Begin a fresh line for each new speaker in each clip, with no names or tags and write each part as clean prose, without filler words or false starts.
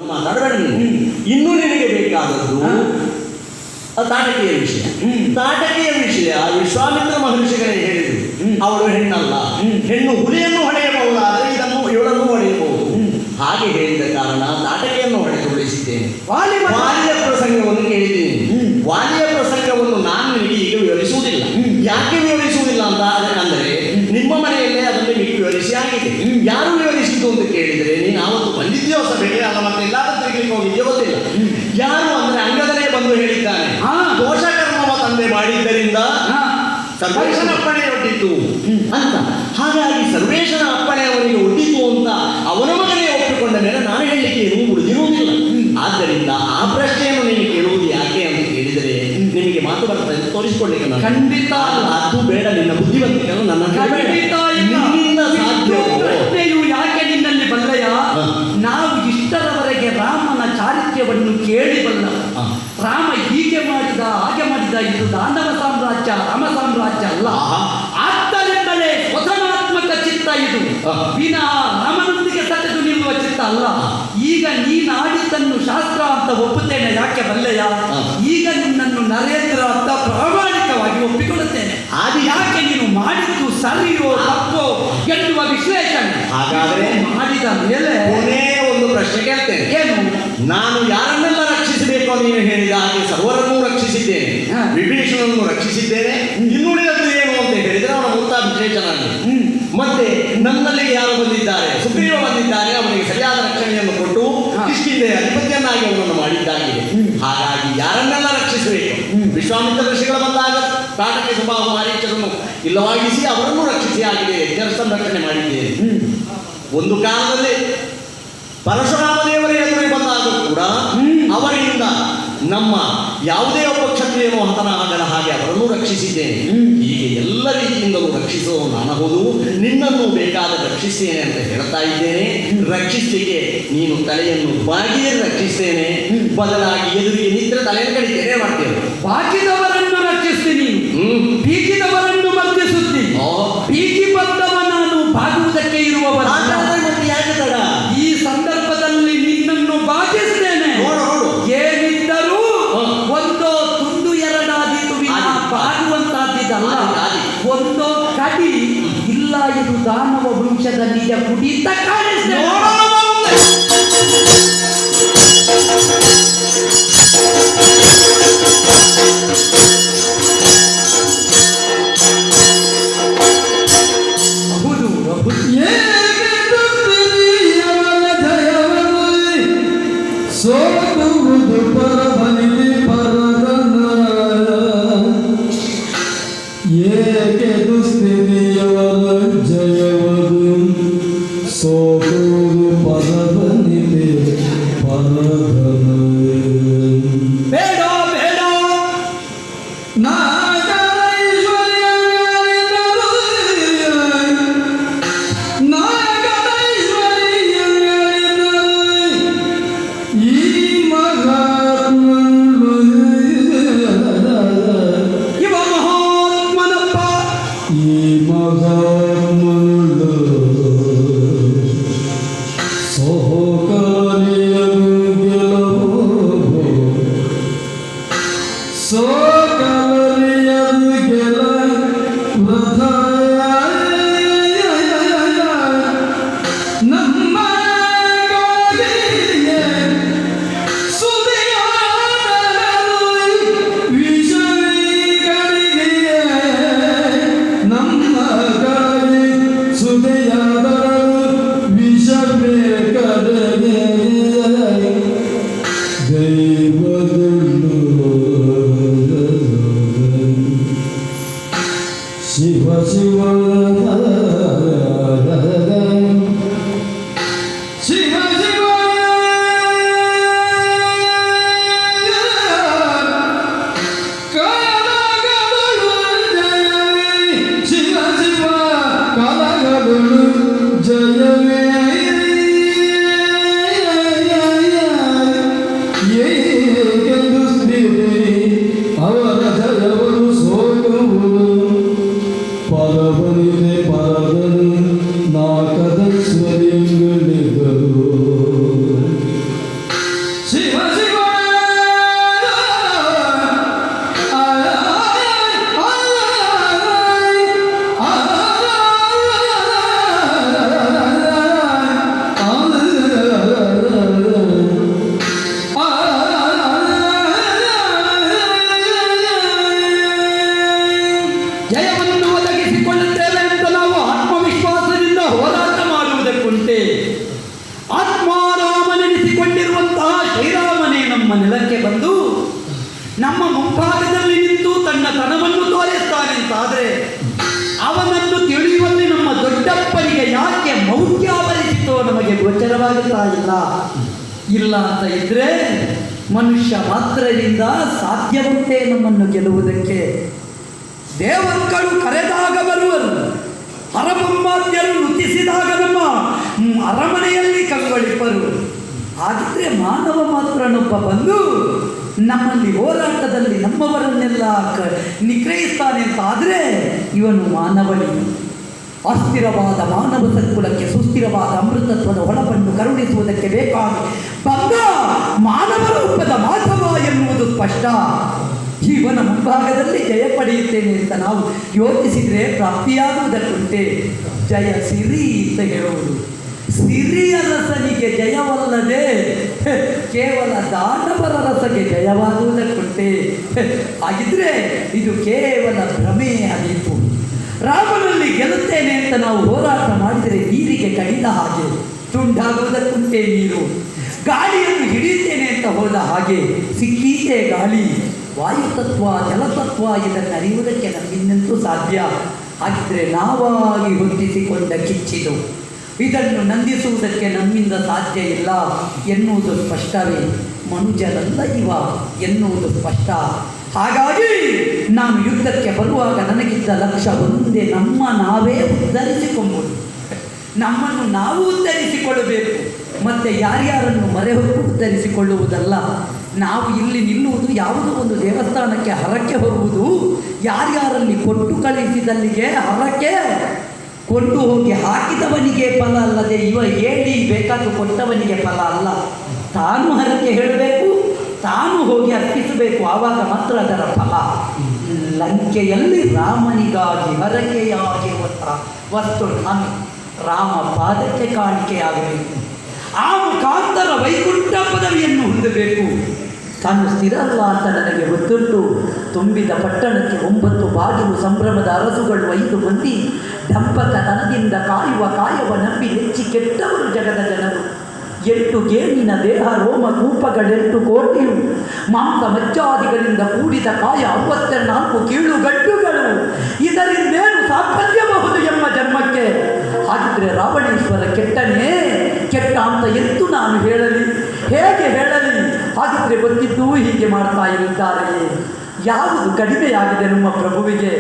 ಮಾತಾಡಬೇಡ ನೀನು. ಇನ್ನೂ ನಿನಗೆ ಬೇಕಾದದ್ದು ತಾಟಕಿಯ ವಿಷಯ. ತಾಟಕಿಯ ವಿಷಯ ವಿಶ್ವಾಮಿತ್ರ ಮಹರ್ಷಿಗಳೇ ಹೇಳಿದರು, ಅವಳು ಹೆಣ್ಣಲ್ಲ, ಹೆಣ್ಣು ಹುಲಿಯನ್ನು ಹೊಡೆಯಬಹುದಾದರೆ ಇವಳನ್ನು ಹೊಡೆಯಬಹುದು. ಹಾಗೆ ಹೇಳಿದ ಕಾರಣ ತಾಟಕಿಯನ್ನು ಹೊಡೆದು ಉಳಿಸಿದ್ದೇನೆ. ವಾಲಿಯ ಪ್ರಸಂಗವನ್ನು ಕೇಳಿದ್ದೇನೆ. ವಾಲಿಯ ಪ್ರಸಂಗವನ್ನು ನಾನು ನಿನಗೆ ಈಗ ವಿವರಿಸುವುದಿಲ್ಲ. ಯಾಕೆ ವಿವರಿಸುವುದಿಲ್ಲ ಅಂತ ಅಂದರೆ ನಿಮ್ಮ ಮನೆಯಲ್ಲೇ ಅದನ್ನು ನಿಮಗೆ ವಿವರಿಸಿ ಆಗಿದೆ. ಯಾರು ವಿವರಿಸಿದ್ದು ಅಂತ ಕೇಳಿದರೆ ನೀನು ಆವತ್ತು ಬಂದಿದ್ಯೋ ಸಭೆಗೆ ಅಲ್ಲ, ಮತ್ತೆ ಎಲ್ಲಾದ್ರೂ ತಿರುಗಲಿಕ್ಕೆ ಹೋಗಿದ್ಯೋ ಗೊತ್ತಿಲ್ಲ. ಯಾರು ಅಂದ್ರೆ ಅಂಗದನೇ ಬಂದು ಹೇಳಿದ್ದಾನೆ, ದೋಷಕರ್ಮವ ತಂದೆ ಮಾಡಿದ್ದರಿಂದ ಸರ್ವೇಶನ ಅಪ್ಪಣೆ ಒಡ್ಡಿತು ಅಂತ. ಹಾಗಾಗಿ ಸರ್ವೇಶನ ಅಪ್ಪಣೆ ಅವನಿಗೆ ಒಡ್ಡಿತು ಅಂತ ಅವನ ಮಗನೇ ಒಪ್ಪಿಕೊಂಡ ಮೇಲೆ ನಾನು ಹೇಳಲಿಕ್ಕೆ ಏನೂ ಉಳಿದಿರುವುದಿಲ್ಲ. ಆದ್ದರಿಂದ ಆ ಪ್ರಶ್ನೆಯನ್ನು ನೀನು ಕೇಳುವುದು ಯಾಕೆ ಅಂತ ಕೇಳಿದರೆ ನಿಮಗೆ ಮಾತು ಬರ್ತದೆ ಅಂತ ತೋರಿಸಿಕೊಳ್ಳಿಕ್ಕೆ ನಾನು
ಖಂಡಿತ
ಅದು ಬೇಡ. ನಿನ್ನ ಬುದ್ಧಿವಂತಿಕೆಯನ್ನು ನನ್ನ
ನಿನ್ನಿಂದ ಪ್ರಶ್ನೆಯು ಯಾಕೆ ನಿನ್ನಲ್ಲಿ ಬಲ್ಲಯ? ನಾವು ಇಷ್ಟರವರೆಗೆ ರಾಮನ ಚಾರಿತ್ರ್ಯವನ್ನು ಕೇಳಿಬಲ್ಲ. ರಾಮ ಹೀಗೆ ಮಾಡಿದ ಹಾಗೆ ಮಾಡಿದ, ಇದು ದಾನವ ಸಾಮ್ರಾಜ್ಯ ರಾಮ ಸಾಮ್ರಾಜ್ಯ ಅಲ್ಲ. ಆದ್ದರಿಂದಲೇ ಸ್ವಧನಾತ್ಮಕ ಚಿತ್ತ ಇದು, ವಿನಃ ರಾಮನೊಂದಿಗೆ ಸತೆದು ನಿಲ್ಲುವ ಚಿತ್ತ ಅಲ್ಲ. ಈಗ ನೀನಾಡಿದ್ದನ್ನು ಶಾಸ್ತ್ರ ಅಂತ ಒಪ್ಪುತ್ತೇನೆ. ಯಾಕೆ ಬಲ್ಲೆಯ? ಈಗ ನಿನ್ನನ್ನು ನರೇಂದ್ರ ಅಂತ ಪ್ರಾಮಾಣಿಕವಾಗಿ ಒಪ್ಪಿಕೊಳ್ಳುತ್ತೇನೆ. ಅದು ಯಾಕೆ ನೀನು ಮಾಡಿದ್ದು ಸರಿಯೋ ತಪ್ಪೋ ಎನ್ನುವ ವಿಶ್ಲೇಷಣೆ.
ಹಾಗಾದರೆ
ಮಾಡಿದ ಮೇಲೆ
ಒಂದು ಪ್ರಶ್ನೆ ಕೇಳ್ತೇನೆ.
ಏನು?
ನಾನು ಯಾರನ್ನೆಲ್ಲ ರಕ್ಷಿಸಬೇಕು ನೀನು ಹೇಳಿದ ಹಾಗೆ ಸರ್ವರನ್ನೂ ರಕ್ಷಿಸಿದ್ದೇನೆ, ವಿಭೀಷಣನನ್ನು ರಕ್ಷಿಸಿದ್ದೇನೆ. ಇನ್ನುಳಿದದ್ದು ಏನು ಅಂತ ಹೇಳಿದರೆ ಅವನ ಮೂರ್ತಾಭಿಷೇಚನಲ್ಲಿ ಮತ್ತೆ ನನ್ನಲ್ಲಿಗೆ ಯಾರು ಬಂದಿದ್ದಾರೆ, ಸುಗ್ರೀವ ಬಂದಿದ್ದಾರೆ, ಅವನಿಗೆ ಸರಿಯಾದ ರಕ್ಷಣೆಯನ್ನು ಕೊಟ್ಟು ಕಿಷ್ಕಿಂಧೆಯ ಅಧಿಪತಿಯನ್ನಾಗಿ ಅವನನ್ನು ಮಾಡಿದ್ದಾಗಿದೆ. ಹಾಗಾಗಿ ಯಾರನ್ನೆಲ್ಲ ರಕ್ಷಿಸಬೇಕು? ವಿಶ್ವಾಮಿತ್ರ ಋಷಿಗಳು ಬಂದಾಗ ತಾಟಕ ಸ್ವಭಾವ ಮಾರೀಚರನ್ನು ಇಲ್ಲವಾಗಿಸಿ ಅವರನ್ನು ರಕ್ಷಿಸಿ ಆಗಿದೆ, ಯಜ್ಞ ಸಂರಕ್ಷಣೆ ಮಾಡಿದ್ದೇನೆ. ಒಂದು ಕಾಲದಲ್ಲಿ ಪರಶುರಾಮ ದೇವರ ಎದುರಿಗೆ ಬಂದಾಗ ಕೂಡ ಅವರಿಂದ ನಮ್ಮ ಯಾವುದೇ ಒಬ್ಬ ಕ್ಷತ್ರಿಯನು ಹತನಾಗದ ಹಾಗೆ ಅವರನ್ನು ರಕ್ಷಿಸಿದ್ದೇನೆ. ಹೀಗೆ ಎಲ್ಲ ರೀತಿಯಿಂದಲೂ ರಕ್ಷಿಸುವ ನಾನು ಹೌದು, ನಿನ್ನನ್ನು ಬೇಕಾದ ರಕ್ಷಿಸ್ತೇನೆ ಅಂತ ಹೇಳ್ತಾ ಇದ್ದೇನೆ. ರಕ್ಷಿಸಲಿಕ್ಕೆ ನೀನು ತಲೆಯನ್ನು ಬಾಗಿಯೇ ರಕ್ಷಿಸ್ತೇನೆ, ಬದಲಾಗಿ ಎದುರಿಗೆ ನಿಂತರೆ ತಲೆಯನ್ನು ಕಡಿತೇನೆ ಮಾಡ್ತೇವೆ.
ಬಾಗಿದವರನ್ನು ರಕ್ಷಿಸ್ತೀನಿ, ಬೀಗಿದವರನ್ನು ಮರ್ದಿಸುತ್ತೀನಿ. ಬೀಗಿ ಬಂದವ ನಾನು ಬಾಗುವುದಕ್ಕೆ ಇರುವವರ
ಯಾಕೆ ತಡ?
ಈ ಸಂದರ್ಭದಲ್ಲಿ ನಿನ್ನನ್ನು ಬಾಗಿಸ್ತೇನೆ. ಏನಿದ್ದರೂ ಒಂದೋ ತುಂಡು ಎರಡಾದೀತು, ಬಾಗುವಂತಾದಿದ್ದಲ್ಲ. ಒಂದೋ ಕಡಿ ಇಲ್ಲ, ಇದು ದಾನವ ವಂಶದ ನಿಜ ಕುಡಿತ ಕಾಣಿಸ್ತೇನೆ.
ಈ ಮಗ
ಗೊತ್ತಾಗುತ್ತಾ ಇಲ್ಲ. ಇಲ್ಲ ಅಂತ ಇದ್ರೆ ಮನುಷ್ಯ ಮಾತ್ರದಿಂದ ಸಾಧ್ಯವಂತೆ ನಮ್ಮನ್ನು ಗೆಲ್ಲುವುದಕ್ಕೆ. ದೇವರುಗಳು ಕರೆದಾಗ ಬರುವರು, ಹರಬೊಮ್ಮಾದ್ಯರು ನುತಿಸಿದಾಗ ನಮ್ಮ ಅರಮನೆಯಲ್ಲಿ ಕಂಗೊಳಿಪರು. ಹಾಗಿದ್ರೆ ಮಾನವ ಮಾತ್ರನೊಬ್ಬ ಬಂದು ನಮ್ಮಲ್ಲಿ ಹೋರಾಟದಲ್ಲಿ ನಮ್ಮವರನ್ನೆಲ್ಲ ನಿಗ್ರಹಿಸ್ತಾನೆ ಅಂತ ಆದರೆ ಇವನು ಮಾನವನೇ. ಅಸ್ಥಿರವಾದ ಮಾನವ ಸಂಕುಲಕ್ಕೆ ಸುಸ್ಥಿರವಾದ ಅಮೃತತ್ವದ ಹೊಳಪನ್ನು ಕರುಣಿಸುವುದಕ್ಕೆ ಬೇಕಾಗಿ ಬಂದ ಮಾನವ ರೂಪದ ಮಾಧವ ಎನ್ನುವುದು ಸ್ಪಷ್ಟ. ಜೀವನ ಮುಂಭಾಗದಲ್ಲಿ ಜಯ ಪಡೆಯುತ್ತೇನೆ ಅಂತ ನಾವು ಯೋಚಿಸಿದರೆ ಪ್ರಾಪ್ತಿಯಾಗುವುದಕ್ಕುಂಟೆ ಜಯ ಸಿರಿ ಅಂತ ಹೇಳುವುದು. ಸಿರಿಯ ರಸನಿಗೆ ಜಯವಲ್ಲದೆ ಕೇವಲ ದಾನವರ ರಸಗೆ ಜಯವಾಗುವುದಕ್ಕುಂಟೆ. ಹಾಗಿದ್ರೆ ಇದು ಕೇವಲ ಭ್ರಮೆ ಆದೀತು. ರಾಮನಲ್ಲಿ ಗೆಲ್ಲುತ್ತೇನೆ ಅಂತ ನಾವು ಹೋರಾಟ ಮಾಡಿದರೆ ನೀರಿಗೆ ಕಡಿದ ಹಾಗೆ ತುಂಡಾಗುವುದಕ್ಕುಂಟೆ ನೀರು. ಗಾಳಿಯನ್ನು ಹಿಡಿಯುತ್ತೇನೆ ಅಂತ ಹೋದ ಹಾಗೆ ಸಿಕ್ಕೀತೆ ಗಾಳಿ. ವಾಯುತತ್ವ ಜಲತತ್ವ ಇದನ್ನು ಅರಿಯುವುದಕ್ಕೆ ನಮ್ಮಿನ್ನಂತೂ ಸಾಧ್ಯ. ಹಾಗಿದ್ರೆ ನಾವಾಗಿ ಹೊಂದಿಸಿಕೊಂಡ ಕಿಚ್ಚಿದು ಇದನ್ನು ನಂದಿಸುವುದಕ್ಕೆ ನಮ್ಮಿಂದ ಸಾಧ್ಯ ಇಲ್ಲ ಎನ್ನುವುದು ಸ್ಪಷ್ಟವೇ. ಮನುಜರಲ್ಲ ಇವ ಎನ್ನುವುದು ಸ್ಪಷ್ಟ. ಹಾಗಾಗಿ ನಾನು ಯುದ್ಧಕ್ಕೆ ಬರುವಾಗ ನನಗಿದ್ದ ಲಕ್ಷ್ಯ ಒಂದೇ, ನಮ್ಮ ನಾವೇ ಉದ್ಧರಿಸಿಕೊಂಬುದು. ನಮ್ಮನ್ನು ನಾವು ಉದ್ಧರಿಸಿಕೊಳ್ಳಬೇಕು, ಮತ್ತು ಯಾರ್ಯಾರನ್ನು ಮರೆಹೊಕ್ಕು ಉದ್ಧರಿಸಿಕೊಳ್ಳುವುದಲ್ಲ. ನಾವು ಇಲ್ಲಿ ನಿಲ್ಲುವುದು ಯಾವುದೋ ಒಂದು ದೇವಸ್ಥಾನಕ್ಕೆ ಹರಕೆ ಹೋಗುವುದು, ಯಾರ್ಯಾರಲ್ಲಿ ಕೊಟ್ಟು ಕಳಿಸಿದಲ್ಲಿಗೆ ಹರಕೆ ಕೊಂಡು ಹೋಗಿ ಹಾಕಿದವನಿಗೆ ಫಲ ಅಲ್ಲದೆ ಇವ ಹೇಳಿ ಬೇಕಾದ್ದು ಕೊಟ್ಟವನಿಗೆ ಫಲ ಅಲ್ಲ. ತಾನು ಹರಕೆ ಹೇಳಬೇಕು, ತಾನು ಹೋಗಿ ಅರ್ಪಿಸಬೇಕು, ಆವಾಗ ಮಾತ್ರ ಅದರ ಫಲ. ಲಂಕೆಯಲ್ಲಿ ರಾಮನಿಗಾಗಿ ಹರಕೆಯಾಗಿ ವಸ್ತು ನಾನು ರಾಮ ಪಾದಕ್ಕೆ ಕಾಣಿಕೆಯಾಗಬೇಕು. ಆ ಮುಖಾಂತರ ವೈಕುಂಠ ಪದವಿಯನ್ನು ಹೊಂದಬೇಕು. ತಾನು ಸ್ಥಿರ ಅಲ್ಲ ಅಂತ ನನಗೆ ಗೊತ್ತುಂಟು. ತುಂಬಿದ ಪಟ್ಟಣಕ್ಕೆ 9 ಬಾಗಿಲು ಸಂಭ್ರಮದ ಅರಸುಗಳು 5 ಮಂದಿ ದಂಪಕತನದಿಂದ ಕಾಯುವ ಕಾಯವ ನಂಬಿ ಹೆಚ್ಚಿ ಕೆಟ್ಟವರು ಜಗದ ಜನರು. 8 ಗೇಣಿನ ದೇಹ ರೋಮ ಕೂಪಗಳೆಂಟು ಕೋಟಿಯು ಮಾಂಸ ಮಜ್ಜಾದಿಗಳಿಂದ ಕೂಡಿದ ಕಾಯ 64 ಕೀಳುಗಟ್ಟುಗಳು. ಇದರಿಂದೇನು ಸಾಫಲ್ಯಬಹುದು ಎಂಬ ಜನ್ಮಕ್ಕೆ. ಹಾಗಿದ್ರೆ ರಾವಣೇಶ್ವರ ಕೆಟ್ಟನೇ ಕೆಟ್ಟ ಅಂತ ಎಂದು ನಾನು ಹೇಳಲಿ, ಹೇಗೆ ಹೇಳಲಿ? ಹಾಗಿದ್ರೆ ಗೊತ್ತಿದ್ದು ಹೀಗೆ ಮಾಡ್ತಾ ಇರುತ್ತಾರೆ. ಯಾವುದು ಕಡಿಮೆಯಾಗಿದೆ ನಮ್ಮ ಪ್ರಭುವಿಗೆ?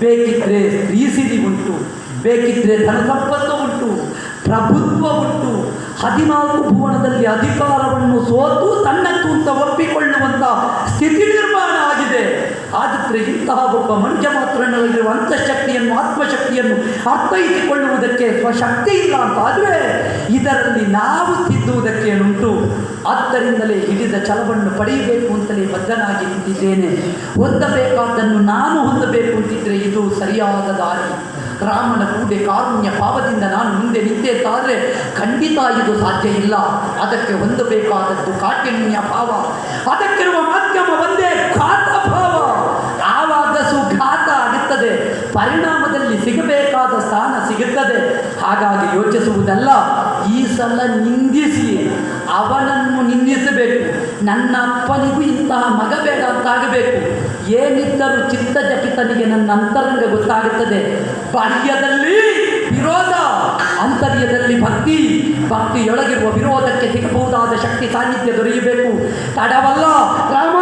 ಬೇಕಿದ್ರೆ ಸ್ತ್ರೀ ಸಿರಿ ಉಂಟು, ಬೇಕಿದ್ರೆ ಧನ ಸಂಪತ್ತು ಉಂಟು, ಪ್ರಭುತ್ವ ಉಂಟು, 14 ಭುವನದಲ್ಲಿ ಅಧಿಕಾರವನ್ನು ಸೋತು ತನ್ನತ್ತು ಅಂತ ಒಪ್ಪಿಕೊಳ್ಳುವಂಥ ಸ್ಥಿತಿ ನಿರ್ಮಾಣ ಆಗಿದೆ. ಆದರೆ ಇಂತಹ ಒಬ್ಬ ಮನುಷ್ಯ ಮಾತ್ರನಲ್ಲಿರುವ ಅಂತಃಶಕ್ತಿಯನ್ನು ಆತ್ಮಶಕ್ತಿಯನ್ನು ಅರ್ಥೈಸಿಕೊಳ್ಳುವುದಕ್ಕೆ ಸ್ವಶಕ್ತಿ ಇಲ್ಲ ಅಂತ ಆದರೆ ಇದರಲ್ಲಿ ನಾವು ತಿದ್ದುವುದಕ್ಕೇನುಂಟು? ಆದ್ದರಿಂದಲೇ ಹಿಡಿದ ಛಲವನ್ನು ಪಡೆಯಬೇಕು ಅಂತಲೇ ಬದ್ಧನಾಗಿ ನಿಂತಿದ್ದೇನೆ. ಹೊಂದಬೇಕಾದ್ದನ್ನು ನಾನು ಹೊಂದಬೇಕು ಅಂತಿದ್ದರೆ ಇದು ಸರಿಯಾದ ದಾರಿ. ರಾಮನ ಕೂಡೆ ಕಾರುಣ್ಯ ಭಾವದಿಂದ ನಾನು ಮುಂದೆ ನಿಂತೆ ಅಂತಾದರೆ ಖಂಡಿತ ಇದು ಸಾಧ್ಯ ಇಲ್ಲ. ಅದಕ್ಕೆ ಹೊಂದಬೇಕಾದದ್ದು ಕಾಠಿಣ್ಯ ಭಾವ, ಅದಕ್ಕಿರುವ ಮಾಧ್ಯಮ ಒಂದೇ ಘಾತ ಭಾವ. ಆವಾಗ ಸುಘಾತ ಆಗುತ್ತದೆ, ಪರಿಣಾಮದಲ್ಲಿ ಸಿಗಬೇಕಾದ ಸ್ಥಾನ ಸಿಗುತ್ತದೆ. ಹಾಗಾಗಿ ಯೋಚಿಸುವುದಲ್ಲ, ಈ ಸಲ ನಿಂದಿಸಿ ಅವನನ್ನು ನಿಂದಿಸಬೇಕು. ನನ್ನ ಅಪ್ಪನಿಗೂ ಇಂತಹ ಮಗ ಬೇಡ ಅಂತಾಗಬೇಕು. ಏನಿದ್ದರೂ ಚಿತ್ತಜಕಿತನಿಗೆ ನನ್ನ ಅಂತರಂಗ ಗೊತ್ತಾಗುತ್ತದೆ. ಬಾಹ್ಯದಲ್ಲಿ ವಿರೋಧ, ಆಂತರ್ಯದಲ್ಲಿ ಭಕ್ತಿ. ಭಕ್ತಿಯೊಳಗಿರುವ ವಿರೋಧಕ್ಕೆ ಸಿಗಬಹುದಾದ ಶಕ್ತಿ ಸಾನ್ನಿಧ್ಯ ದೊರೆಯಬೇಕು. ತಡವಲ್ಲ ರಾಮ.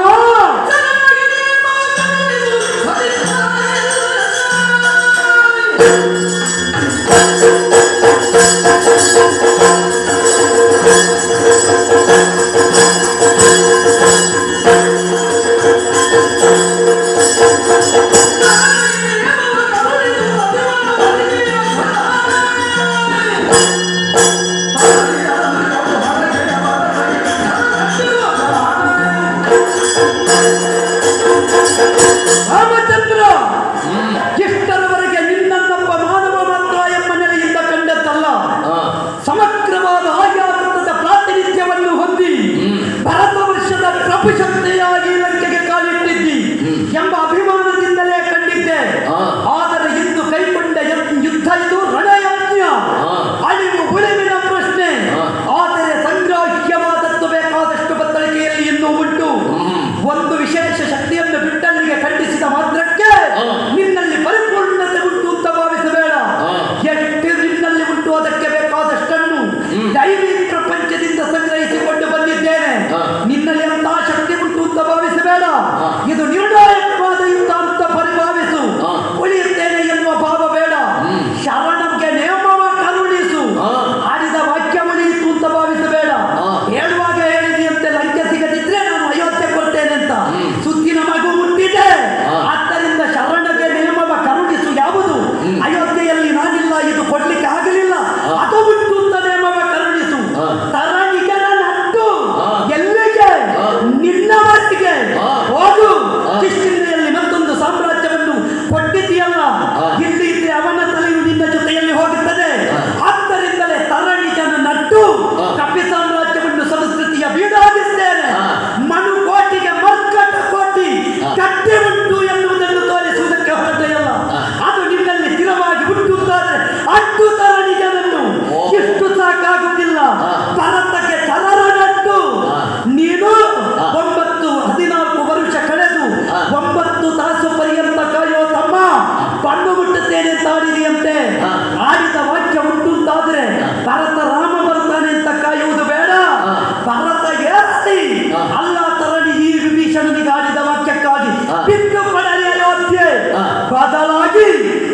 ಅಲ್ಲ ತರಣಿ ಈ ವಿಭೀಷಣನಿಗೆ ಆಡಿದ ವಾಕ್ಯಕ್ಕಾಗಿ
ಹಾ.
ಬಿಟ್ಟು ಕೊಡಲಿ ಅಯೋಧ್ಯೆ.
ಹಾ.
ಬದಲಾಗಿ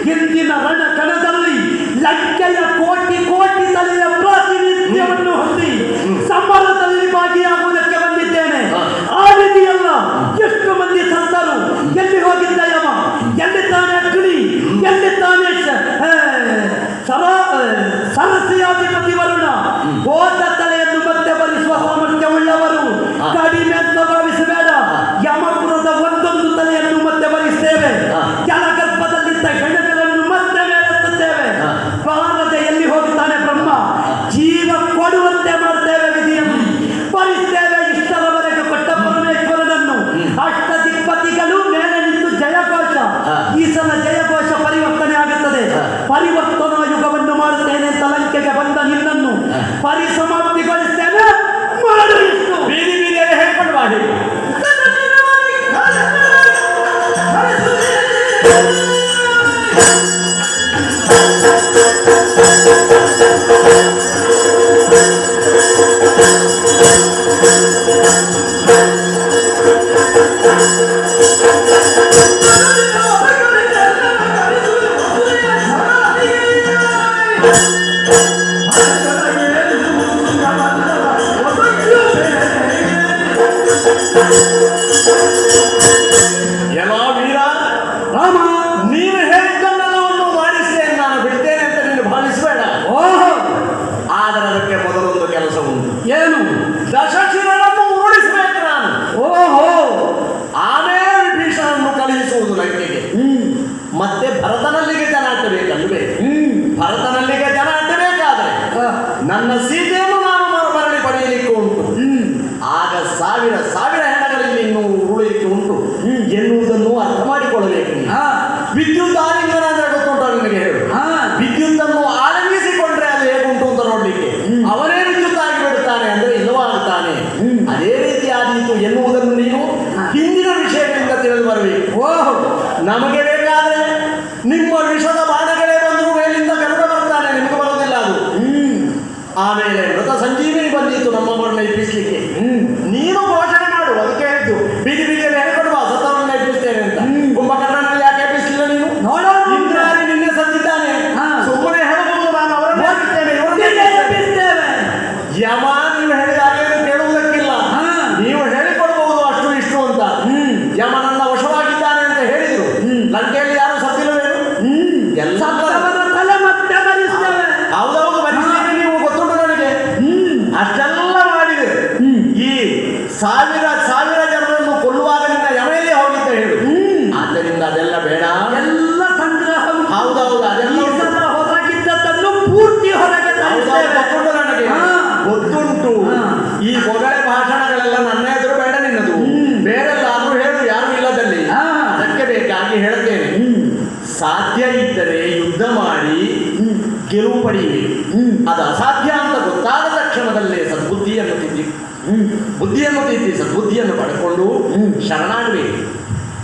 ಹಿಂದಿನ ರಣಕಣದಲ್ಲಿ ಲಂಕೆಯ ಕೋಟಿ ಕೋಟಿ ತಲೆಯ ಪ್ರಾತಿನಿಧ್ಯವನ್ನು ಹೊಂದಿ ಸಮರದಲ್ಲಿ ಭಾಗಿಯಾಗುವುದಕ್ಕೆ ಬಂದಿದ್ದೇನೆ.
ಹಾ.
ಆ ರೀತಿಯಲ್ಲ, ಎಷ್ಟು ಮಂದಿ ಸತ್ತರು, ಎಲ್ಲಿ ಹೋಗಿದ್ದ ಯಮ, ಎಲ್ಲಿ ತಾನೇ ಅಗ್ನಿ, ಎಲ್ಲಿ ತಾನೇ ಸರಸಿಯಾಧಿಪತಿ ವರುಣ. ಹೋದ ತಲೆಯನ್ನು ಮತ್ತೆ ಭರಿಸುವ ಸಾಮರ್ಥ್ಯವುಳ್ಳವರು ಕಡಿಮೆ ಅಂತ ಭಾವಿಸಬೇಡ. ಯಮಪುರದ ಒಂದೊಂದು ತಲೆಯನ್ನು ಮತ್ತೆ ಭರಿಸ್ತೇವೆ. ಜಲಗರ್ಭದಲ್ಲಿದ್ದ ಹೆಣಗಳನ್ನು ಮತ್ತೆ ಮೇಲೆತ್ತುತ್ತೇವೆ. ಬಾರದೆ ಎಲ್ಲಿ ಹೋಗುತ್ತಾನೆ ಬ್ರಹ್ಮ, ಜೀವ ಕೊಡುವಂತೆ ಮಾಡ್ತೇವೆ, ವಿಧಿಯನ್ನು ಭರಿಸ್ತೇವೆ. ಇಷ್ಟರವರೆಗೆ ಕೊಟ್ಟ ಪರಮೇಶ್ವರನನ್ನು ಅಷ್ಟದಿಕ್ಪತಿಗಳು ಮೇಲೆ ನಿಂತು ಜಯಘೋಷ. ಈ ಸಲ ಜಯಘೋಷ ಪರಿವರ್ತನೆ ಆಗುತ್ತದೆ. ಪರಿವರ್ತನಾ ಯುಗವನ್ನು ಮಾಡುತ್ತೇನೆ ಅಂತ ಲಂಕೆಗೆ ಬಂದ ನಿನ್ನನ್ನು ಪರಿಸಮಾಪ್ತಿಗೊಳಿಸ್ತೇನೆ. ಮಾಡು ಇಷ್ಟು.
ಬೀದಿ ಬೀದಿಯಲ್ಲಿ ಹೇಳ್ಕೊಂಡು ಮಾಡಿ. ಎಲ್ಲ ವೀರ
ರಾಮ,
ನೀನು ಹೇಳಿದ್ದನ್ನೆಲ್ಲವನ್ನು ಮಾಡಿಸ್ತೇನೆ, ನಾನು ಬಿಡ್ತೇನೆ ಅಂತ ನೀನು ಭಾವಿಸಬೇಡ.
ಓಹೋ,
ಆದರೆ ಅದಕ್ಕೆ ಮೊದಲೊಂದು ಕೆಲಸ ಉಂಟು.
ಏನು?
ದಶಶಿರನನ್ನು ಉರುಳಿಸಬೇಕು ನಾನು.
ಓಹೋ,
ಆಮೇಲೆ ವಿಭೀಷಣನ್ನು ಕಳುಹಿಸುವುದು ಲಂಕೆಗೆ. ಮತ್ತೆ ಭರತನಲ್ಲಿಗೆ ಜನ ಅಟ್ಟಬೇಕಲ್ವೇ? ಭರತನಲ್ಲಿಗೆ ಜನ ಅಟ್ಟಬೇಕಾದ್ರೆ ನನ್ನ ಸೀತೆಯನ್ನು ನಾನು ಮರಳಿ ಪಡೆಯಲಿಕ್ಕೆ ಉಂಟು. ಆಗ ಸಾವಿರ ಸಾವಿರ ಹೆಣಗಳಲ್ಲಿ ಇನ್ನೂ ಉರುಳಿಕೆ ಉಂಟು ಎನ್ನುವುದನ್ನು ಅರ್ಥ ಮಾಡಿಕೊಳ್ಳಬೇಕು. ವಿದ್ಯುತ್ ಆಲಿಂಗನ ಅಂದ್ರೆ ಗೊತ್ತುಂಟ ನಿನಗೆ? ಹೇಳು. ವಿದ್ಯುತ್ ಅನ್ನು ಆಲಿಂಗಿಸಿಕೊಂಡ್ರೆ ಅದು ಹೇಗುಂಟು ಅಂತ ನೋಡ್ಲಿಕ್ಕೆ. ಅವನೇ ವಿದ್ಯುತ್ ಆಗಿಬಿಡುತ್ತಾನೆ ಅಂದ್ರೆ ಇಲ್ಲವಾಗುತ್ತಾನೆ. ಅದೇ ರೀತಿ ಆದೀತು ಎನ್ನುವುದನ್ನು ನೀನು ಹಿಂದಿನ ವಿಷಯಗಳಿಂದ ತಿಳಿದು ಬರಬೇಕು.
ಓಹ್,
ನಮಗೆ ಬೇಕಾದ್ರೆ ನಿಮ್ಮ ವಿಷದ ಬಾಣಗಳೇ ಬಂದರೂ ಮೇಲಿಂದ ಗರುಡ ಬರ್ತಾನೆ, ನಿಮಗೆ ಬರೋದಿಲ್ಲ ಅದು. ಆಮೇಲೆ ಮೃತ ಸಂಜೀವಿನಿ ಬಂದಿತ್ತು ನಮ್ಮವರನ್ನ ಎಬ್ಬಿಸ್ಲಿಕ್ಕೆ. ನೀನು ಘೋಷಣೆ ಮಾಡು, ಅದಕ್ಕೆ ಹೇಳಿದ್ದು ಬೀದಿ ಬೀದಿಯಲ್ಲಿ ಹೇಳ್ಕೊಡುವ ಸತ್ತವರನ್ನ ಎಬ್ಬಿಸ್ತೇನೆ ಅಂತ. ಕುಂಭಕರ್ಣನಲ್ಲಿ ಯಾಕೆ ಎಬ್ಬಿಸಲಿಲ್ಲ ನೀನು?
ನೋಡ,
ಇಂದ್ರಾರಿ ನಿನ್ನೆ ಸತ್ತಿದ್ದಾನೆ. ಸುಮ್ಮನೆ ಹೇಳಬಹುದು ನಾನು ಅವರನ್ನು ಎಬ್ಬಿಸ್ತೇನೆ, ಇವರನ್ನೇ ಎಬ್ಬಿಸ್ತೇವೆ. ಯಮ ನೀವು ಹೇಳಿದ ಹಾಗೆ ಕೇಳುವುದಕ್ಕಿಲ್ಲ. ನೀವು ಹೇಳಿಕೊಡ್ಬಹುದು ಅಷ್ಟು ಇಷ್ಟು ಅಂತ. ಯಮನನ್ನ ವಶವಾಗಿದ್ದಾನೆ ಅಂತ ಹೇಳಿದ್ರು. ಲಂಕೆಯಲ್ಲಿ ಯಾರು ಸತ್ತಿಲ್ಲವೇನು? ಎಲ್ಲ
ತಲೆ ಮತ್ತೆ ಭರಿಸ್ತೇವೆ.
ಹೌದೌದು, ಭರಿಸ್ತೇನೆ. ನೀವು ಗೊತ್ತುಂಟು ನನಗೆ. ಅಷ್ಟೆಲ್ಲ ಮಾಡಿದೆ. ಈ ಸಾವಿರ ಸಾವಿರ ಜನರನ್ನು ಕೊಲ್ಲುವಾಗ ನಿನ್ನ ಯಮೆಯಲ್ಲಿ ಹೋಗಿದ್ದ ಹೇಳು. ಆದ್ದರಿಂದ ಅದೆಲ್ಲ ಬೇಡ.
ಎಲ್ಲ ಸಂಗ್ರಹ.
ಹೌದೌದು, ಅದೆಲ್ಲ
ಹೊರಗಿದ್ದದನ್ನು ಪೂರ್ತಿ ಹೊರಗೆ
ಗೊತ್ತುಂಟು ನನಗೆ. ಗೊತ್ತುಂಟು. ಈ ಮೊದಲೇ ಭಾಷಣಗಳೆಲ್ಲ ನನ್ನ ಎದುರು ಬೇಡ, ನಿನ್ನದು ಬೇರೆಲ್ಲಾದ್ರೂ ಹೇಳು, ಯಾರು ಇಲ್ಲದಲ್ಲಿ. ಅದಕ್ಕೆ ಬೇಕಾಗಿ ಹೇಳುತ್ತೇನೆ, ಸಾಧ್ಯ ಇದ್ದರೆ ಯುದ್ಧ ಮಾಡಿ ಗೆಲುವು ಪಡೆಯಬೇಕು. ಅದು ಅಸಾಧ್ಯ ಅಂತ ಗೊತ್ತಾದ ತಕ್ಷಣದಲ್ಲೇ ಸದ್ಬುದ್ಧಿಯನ್ನು ತಿದ್ದಿ ಸದ್ಬುದ್ಧಿಯನ್ನು ಪಡ್ಕೊಂಡು ಶರಣಾಗಬೇಕು.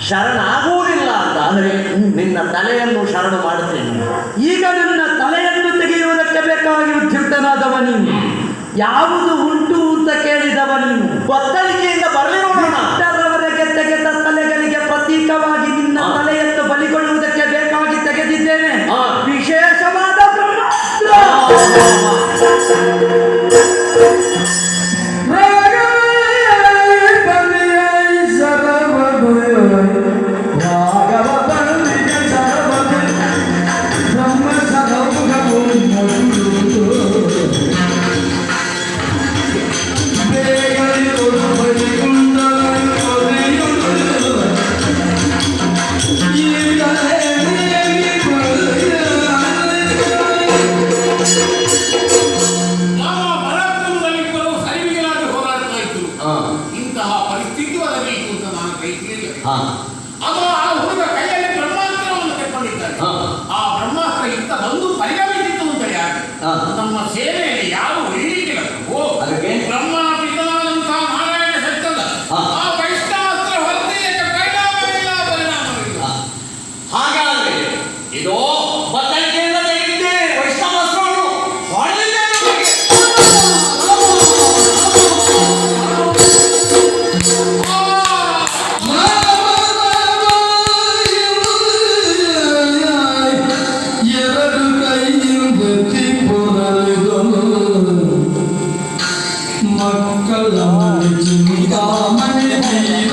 ಶರಣಾಗುವುದಿಲ್ಲ ಅಂತ ಆದರೆ ನಿನ್ನ ತಲೆಯನ್ನು ಶರಣು ಮಾಡುತ್ತೇನೆ.
ಈಗ ನನ್ನ ತಲೆಯನ್ನು ತೆಗೆಯುವುದಕ್ಕೆ ಬೇಕಾಗಿ ಉದ್ಯುಕ್ತನಾದವ ನೀನು. ಯಾವುದು ಉಂಟು ಅಂತ ಕೇಳಿದವ ನೀನು.
ಬತ್ತಳಿಕೆಯಿಂದ ಬರಲಿ ನೋಡೋಣ.
ಇಷ್ಟರವರೆಗೆ ತೆಗೆದ ತಲೆಗಳಿಗೆ ಪ್ರತೀಕವಾಗಿ ನಿನ್ನ ತಲೆಯನ್ನು ಬಲಿಗೊಳ್ಳುವುದಕ್ಕೆ ಬೇಕಾಗಿ ತೆಗೆದಿದ್ದೇನೆ. ವಿಶೇಷವಾದ ಬ್ರಹ್ಮಾಸ್ತ್ರ.
ಅದು ಆ ಹುಡುಗ ಕೈಯಲ್ಲಿ ಬ್ರಹ್ಮಾಸ್ತ್ರವನ್ನು ತೆಕ್ಕೊಂಡಿದ್ದಾನೆ. ಆ ಬ್ರಹ್ಮಾಸ್ತ್ರ ಇಂತ ಬಂದು ಪರಿಗಣಿಸಿತ್ತು ಅಂತ ಯಾಕೆ ನಮ್ಮ ಸೇನೆಯಲ್ಲಿ ಯಾರು ಉಳಿಲಿಕ್ಕಿಲ್ಲ.
ಅದಕ್ಕೆ
ಬ್ರಹ್ಮ ಪಿತನಾದಂತಹ ನಾರಾಯಣ ಸತ್ತದ ಆ ವೈಷ್ಣವಾಸ್ತ್ರ ಹೊರದೇಶಕ್ಕೆ ಪರಿಣಾಮವಿಲ್ಲ, ಪರಿಣಾಮವಿಲ್ಲ.
ಹಾಗಾದ್ರೆ ಇದು ಬತ್ತಳಿಕೆಯಿಂದ ತೆಗೆದಿದ್ದೆ ವೈಷ್ಣವಾಸ್ತ್ರವನ್ನು ಹೊಡೆದಿದ್ದೇನೆ.
ಅಲ್ಲ